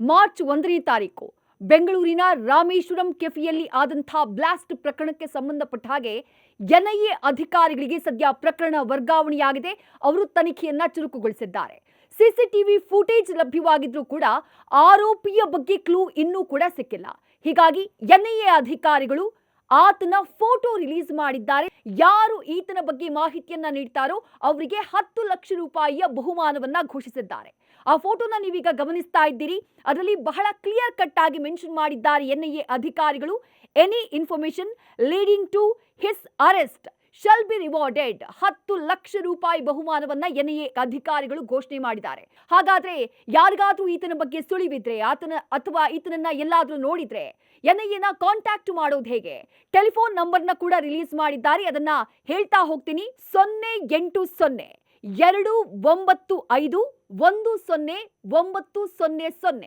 March 1ನೇ ತಾರೀಕು ಬೆಂಗಳೂರಿನ ರಾಮೇಶ್ವರಂ ಕೆಫೆಯಲ್ಲಿ ಆದಂತಹ ಬ್ಲಾಸ್ಟ್ ಪ್ರಕರಣಕ್ಕೆ ಸಂಬಂಧಪಟ್ಟ ಹಾಗೆ ಎನ್ಐಎ ಅಧಿಕಾರಿಗಳಿಗೆ ಸದ್ಯ ಪ್ರಕರಣ ವರ್ಗಾವಣೆಯಾಗಿದೆ. ಅವರು ತನಿಖೆಯನ್ನ ಚುರುಕುಗೊಳಿಸಿದ್ದಾರೆ. ಸಿಸಿಟಿವಿ ಫುಟೇಜ್ ಲಭ್ಯವಾಗಿದ್ರೂ ಕೂಡ ಆರೋಪಿಯ ಬಗ್ಗೆ ಕ್ಲೂ ಇನ್ನೂ ಕೂಡ ಸಿಕ್ಕಿಲ್ಲ. ಹೀಗಾಗಿ ಎನ್ಐಎ ಅಧಿಕಾರಿಗಳು ಆತನ ಫೋಟೋ ರಿಲೀಸ್ ಮಾಡಿದ್ದಾರೆ. ಯಾರು ಈತನ ಬಗ್ಗೆ ಮಾಹಿತಿಯನ್ನ ನೀಡ್ತಾರೋ ಅವರಿಗೆ 10 ಲಕ್ಷ ರೂಪಾಯಿಯ ಬಹುಮಾನವನ್ನ ಘೋಷಿಸಿದ್ದಾರೆ. ಆ ಫೋಟೋನ ನೀವೀಗ ಗಮನಿಸ್ತಾ ಇದ್ದೀರಿ. ಅದರಲ್ಲಿ ಬಹಳ ಕ್ಲಿಯರ್ ಕಟ್ ಆಗಿ ಮೆನ್ಷನ್ ಮಾಡಿದ್ದಾರೆ ಎನ್ಐಎ ಅಧಿಕಾರಿಗಳು. Any information leading to his arrest shall be rewarded. 10 lakh ರೂಪಾಯಿ ಬಹುಮಾನವನ್ನ ಎನ್ಐಎ ಅಧಿಕಾರಿಗಳು ಘೋಷಣೆ ಮಾಡಿದ್ದಾರೆ. ಹಾಗಾದ್ರೆ ಯಾರಿಗಾದ್ರೂ ಈತನ ಬಗ್ಗೆ ಸುಳಿವಿದ್ರೆ ಅಥವಾ ಈತನನ್ನ ಎಲ್ಲಾದ್ರೂ ನೋಡಿದ್ರೆ ಎನ್ಐಎನ ಕಾಂಟ್ಯಾಕ್ಟ್ ಮಾಡೋದು ಹೇಗೆ? ಟೆಲಿಫೋನ್ ನಂಬರ್ನ ಕೂಡ ರಿಲೀಸ್ ಮಾಡಿದ್ದಾರೆ. ಅದನ್ನ ಹೇಳ್ತಾ ಹೋಗ್ತೀನಿ. 080 295 10 900.